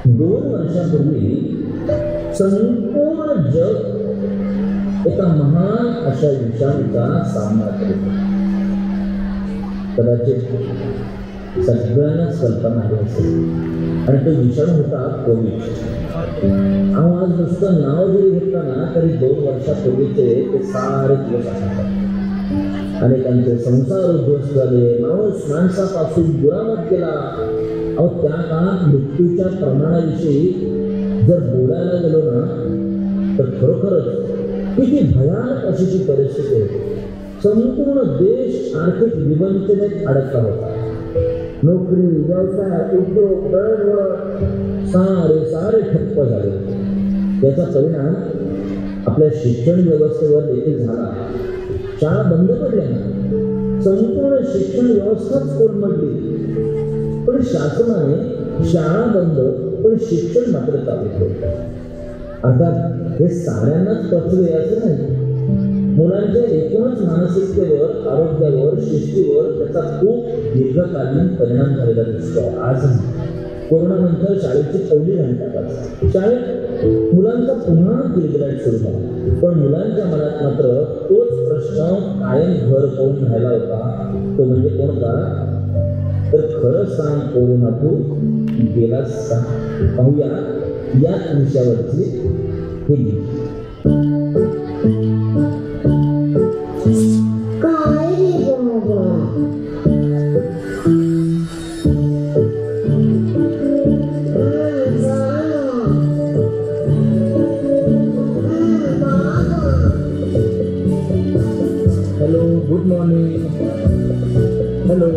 2 वर्षापूर्वी संपूर्ण जग एका महान अशा विषाणूचा सामना करत होते. कदाचित सगळ्यांनाच कल्पना आहे असेल आणि तो विषाणू होता कोविड. आज नुसतं नाव जरी घेतलं ना तरी 2 वर्षापूर्वीचे ते सारे दिवस असतात. अनेकांचे संसार उद्ध्वस्त झाले, माणूस माणसापासून दुरावत गेला. अहो त्या काळात मृत्यूच्या प्रमाणाविषयी जर बोलायला गेलो ना तर खरोखरच किती भयानक अशी ती परिस्थिती होती. संपूर्ण देश आर्थिक विवंचनेत अडकला होता. नोकरी, व्यवसाय, उद्योग, दळणवळण सारे ठप्प झाले. त्याचा परिणाम आपल्या शिक्षण व्यवस्थेवर देखील झाला. शाळा बंद पडल्या ना, संपूर्ण शिक्षण व्यवस्थाच कोलमडली. पण शासनाने शाळा बंद पण शिक्षण मात्र चालू ठेवलं. आता हे साऱ्यांनाच पचले असं नाही. मुलांच्या एकूणच मानसिकतेवर, आरोग्यावर, शिस्तीवर त्याचा खूप दीर्घकालीन परिणाम झालेला दिसतो. आज कोरोनानंतर शाळेची पहिली घंटा शाळेत मुलांचा पुन्हा किलबिलाट सुरू झाला. पण मुलांच्या मनात मात्र तोच प्रश्न कायम घर पाहून राहिला होता. तो म्हणजे कोणता? तर खरं सांग कोरोना तू गेलास का? पाहूया याच विषयावरची हे गीत. Hello, good morning. Hello,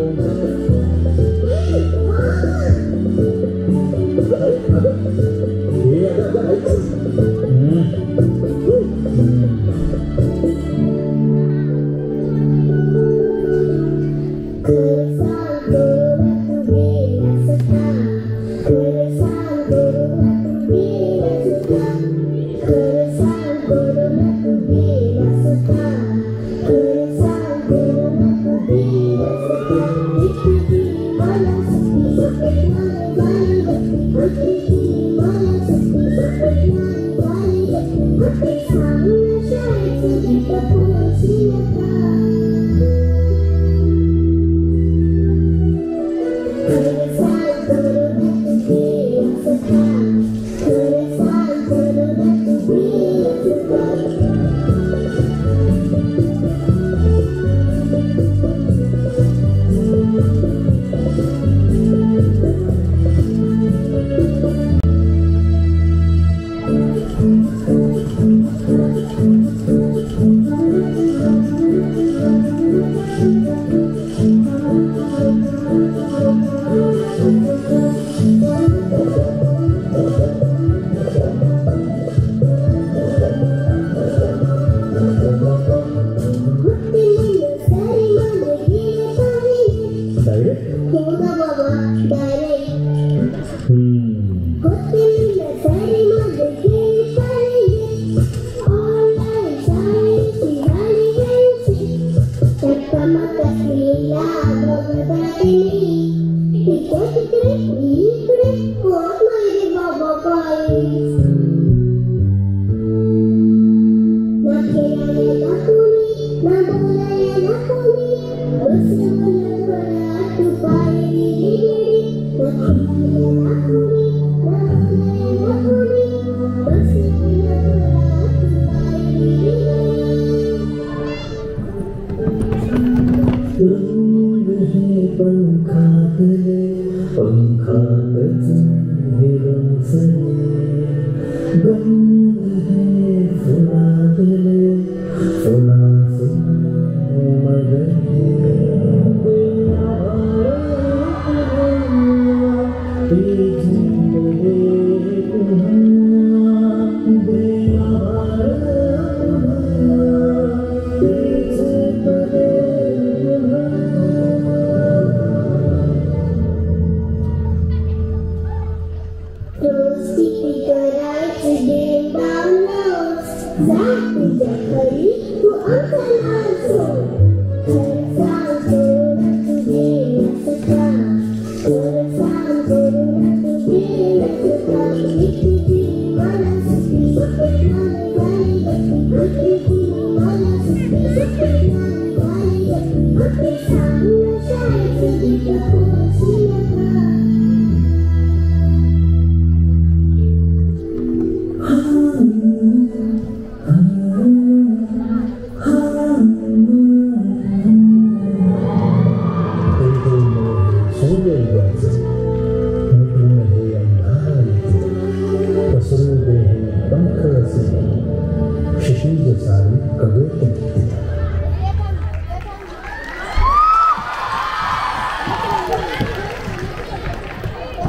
Zach, the Jeffrey, who